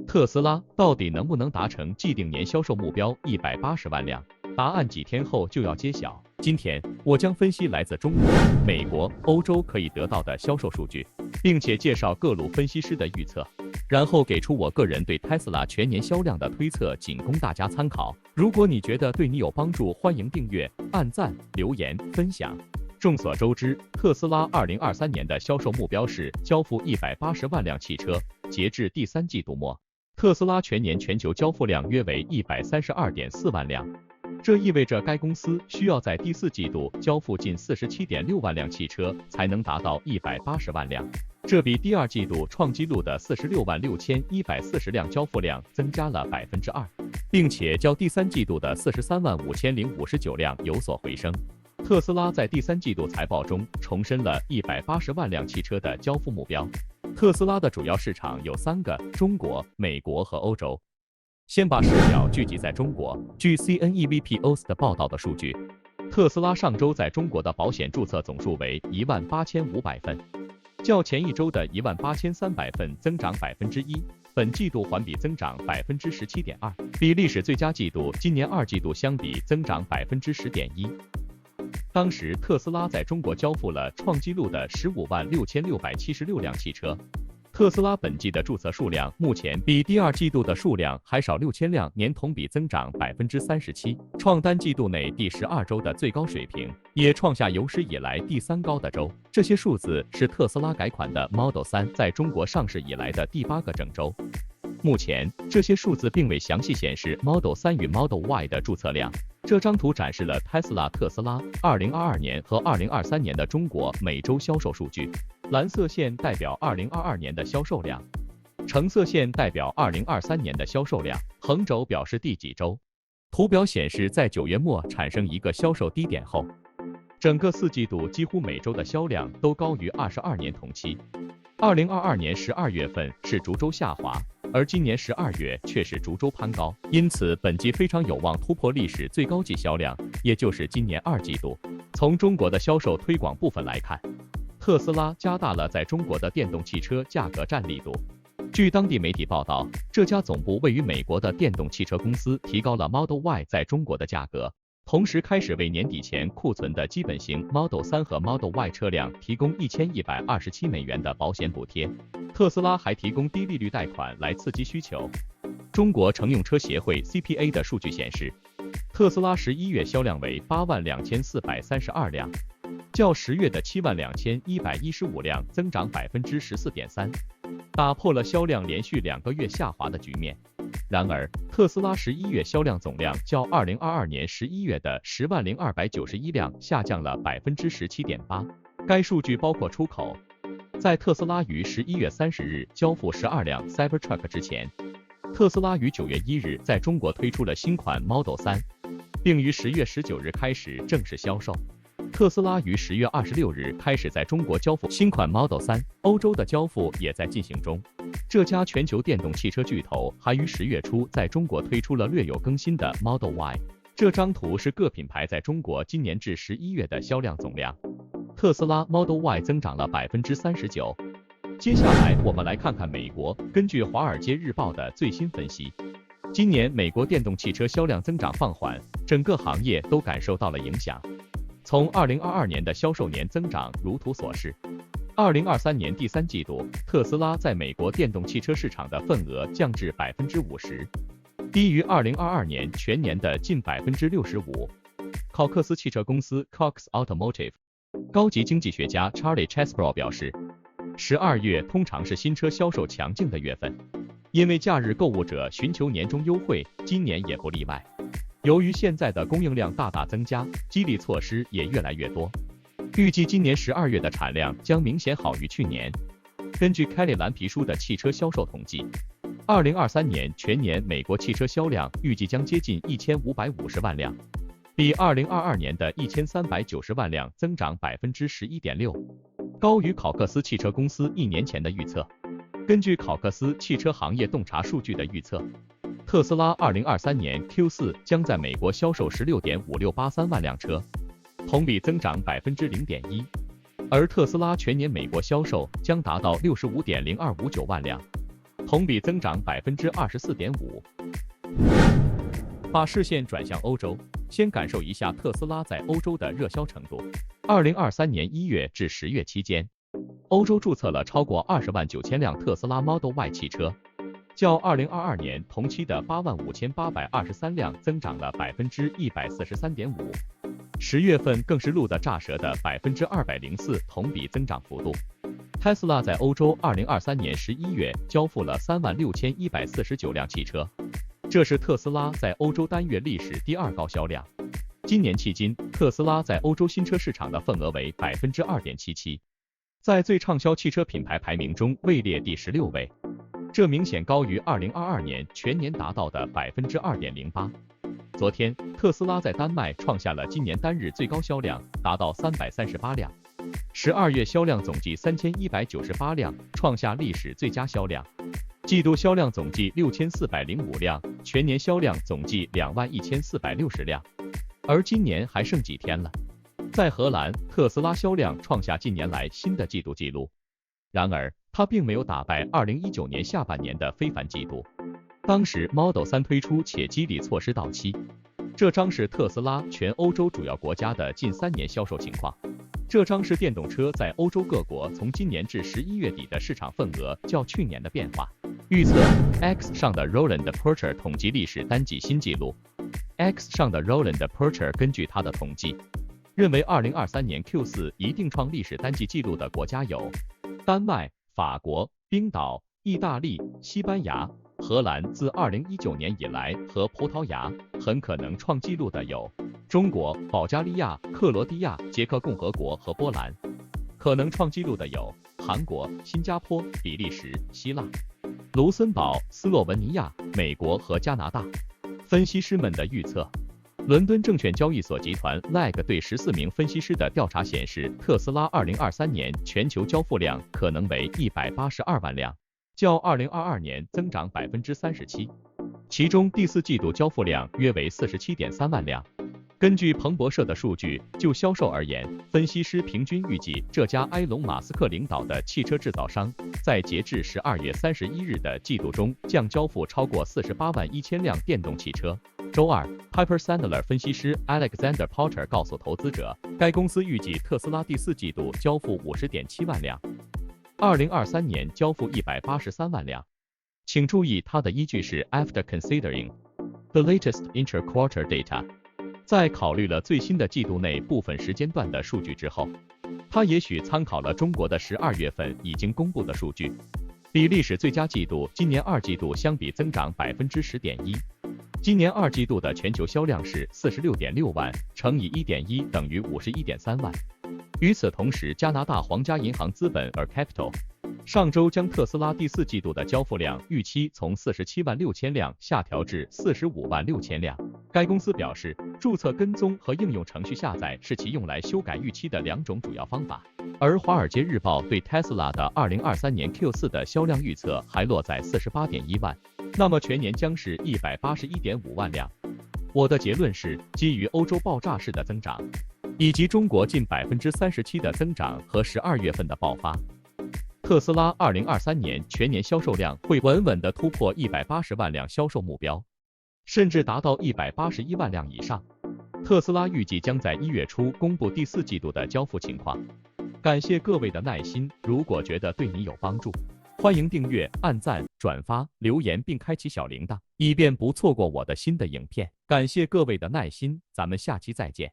特斯拉到底能不能达成既定年销售目标180万辆？答案几天后就要揭晓。今天我将分析来自中国、美国、欧洲可以得到的销售数据，并且介绍各路分析师的预测，然后给出我个人对特斯拉全年销量的推测，仅供大家参考。如果你觉得对你有帮助，欢迎订阅、按赞、留言、分享。众所周知，特斯拉2023年的销售目标是交付180万辆汽车，截至第三季度末，特斯拉全年全球交付量约为132.4万辆。这意味着该公司需要在第四季度交付近47.6万辆汽车，才能达到180万辆。这比第二季度创纪录的466140辆交付量增加了2%，并且较第三季度的435059辆有所回升。特斯拉在第三季度财报中重申了180万辆汽车的交付目标。特斯拉的主要市场有3个：中国、美国和欧洲。先把视角聚集在中国。据 CNEVPOS 的报道的数据，特斯拉上周在中国的保险注册总数为18500份，较前一周的18300份增长1%，本季度环比增长17.2%，比历史最佳季度今年二季度相比增长10.1%。当时特斯拉在中国交付了创纪录的156676辆汽车。特斯拉本季的注册数量目前比第二季度的数量还少6000辆，年同比增长37%，创单季度内第12周的最高水平，也创下有史以来第3高的周。这些数字是特斯拉改款的 Model 3在中国上市以来的第8个整周。目前这些数字并未详细显示 Model 3与 Model Y 的注册量。这张图展示了特斯拉2022年和2023年的中国每周销售数据。蓝色线代表2022年的销售量，橙色线代表2023年的销售量，横轴表示第几周。图表显示，在9月末产生一个销售低点后，整个4季度几乎每周的销量都高于22年同期。2022年12月份是逐周下滑，而今年12月却是逐周攀高，因此本季非常有望突破历史最高季销量，也就是今年2季度。从中国的销售推广部分来看，特斯拉加大了在中国的电动汽车价格战力度。据当地媒体报道，这家总部位于美国的电动汽车公司提高了 Model Y 在中国的价格，同时开始为年底前库存的基本型 Model 3和 Model Y 车辆提供$1127的保险补贴。特斯拉还提供低利率贷款来刺激需求。中国乘用车协会 CPA 的数据显示，特斯拉11月销量为82432辆。较10月的72115辆增长14.3%，打破了销量连续2个月下滑的局面。然而，特斯拉11月销量总量较2022年11月的100291辆下降了17.8%。该数据包括出口。在特斯拉于11月30日交付12辆 Cybertruck 之前，特斯拉于9月1日在中国推出了新款 Model 3，并于10月19日开始正式销售。特斯拉于10月26日开始在中国交付新款 Model 3，欧洲的交付也在进行中。这家全球电动汽车巨头还于10月初在中国推出了略有更新的 Model Y。这张图是各品牌在中国今年至11月的销量总量。特斯拉 Model Y 增长了39%。接下来我们来看看美国。根据《华尔街日报》的最新分析，今年美国电动汽车销量增长放缓，整个行业都感受到了影响。从2022年的销售年增长如图所示，2023年第三季度，特斯拉在美国电动汽车市场的份额降至50%，低于2022年全年的近65%。考克斯汽车公司 Cox Automotive 高级经济学家 Charlie Chesbrough 表示，12月通常是新车销售强劲的月份，因为假日购物者寻求年终优惠，今年也不例外。由于现在的供应量大大增加，激励措施也越来越多，预计今年12月的产量将明显好于去年。根据凯利蓝皮书的汽车销售统计，2023年全年美国汽车销量预计将接近1550万辆，比2022年的1390万辆增长11.6%，高于考克斯汽车公司1年前的预测。根据考克斯汽车行业洞察数据的预测，特斯拉2023年 Q4 将在美国销售16.5683万辆车，同比增长0.1%，而特斯拉全年美国销售将达到65.0259万辆，同比增长24.5%。把视线转向欧洲，先感受一下特斯拉在欧洲的热销程度。2023年1月至10月期间，欧洲注册了超过20万9千辆特斯拉 Model Y 汽车，较2022年同期的8万5823辆增长了143.5%。10月份更是录得炸舌的204%同比增长幅度。Tesla 在欧洲2023年11月交付了36149辆汽车，这是特斯拉在欧洲单月历史第2高销量。今年迄今，特斯拉在欧洲新车市场的份额为2.77%，在最畅销汽车品牌排名中位列第16位，这明显高于2022年全年达到的2.08%。昨天，特斯拉在丹麦创下了今年单日最高销量，达到338辆。12月销量总计3198辆，创下历史最佳销量。季度销量总计6405辆，全年销量总计21460辆。而今年还剩几天了，在荷兰，特斯拉销量创下近年来新的季度纪录。然而，它并没有打败2019年下半年的非凡季度。当时 Model 3推出且激励措施到期，这将是特斯拉全欧洲主要国家的近3年销售情况。这将是电动车在欧洲各国从今年至11月底的市场份额较去年的变化。预测 X 上的 Roland Porter 统计历史单季新纪录。X 上的 Roland Porter 根据他的统计，认为2023年 Q4 一定创历史单季纪录的国家有丹麦、法国、冰岛、意大利、西班牙、荷兰自2019年以来和葡萄牙。很可能创纪录的有中国、保加利亚、克罗地亚、捷克共和国和波兰。可能创纪录的有韩国、新加坡、比利时、希腊、卢森堡、斯洛文尼亚、美国和加拿大。分析师们的预测。伦敦证券交易所集团 LAG 对14名分析师的调查显示，特斯拉2023年全球交付量可能为182万辆，较2022年增长37%，其中第4季度交付量约为47.3万辆。根据彭博社的数据，就销售而言，分析师平均预计这家埃隆·马斯克领导的汽车制造商在截至12月31日的季度中将交付超过48万1千辆电动汽车。周二 ，Piper Sandler 分析师 Alexander Potter 告诉投资者，该公司预计特斯拉第4季度交付50.7万辆，2023年交付183万辆。请注意，它的依据是 After considering the latest inter-quarter data。在考虑了最新的季度内部分时间段的数据之后，他也许参考了中国的12月份已经公布的数据，比历史最佳季度今年2季度相比增长10.1%。今年2季度的全球销量是46.6万乘以1.1等于51.3万。与此同时，加拿大皇家银行资本 Capital 上周将特斯拉第4季度的交付量预期从47万6千辆下调至45万6千辆。该公司表示，注册跟踪和应用程序下载是其用来修改预期的2种主要方法。而《华尔街日报》对 Tesla 的2023年 Q4 的销量预测还落在48.1万，那么全年将是181.5万辆。我的结论是，基于欧洲爆炸式的增长，以及中国近37%的增长和12月份的爆发，特斯拉2023年全年销售量会稳稳地突破180万辆销售目标，甚至达到181万辆以上。特斯拉预计将在1月初公布第4季度的交付情况。感谢各位的耐心，如果觉得对你有帮助，欢迎订阅、按赞、转发、留言并开启小铃铛，以便不错过我的新的影片。感谢各位的耐心，咱们下期再见。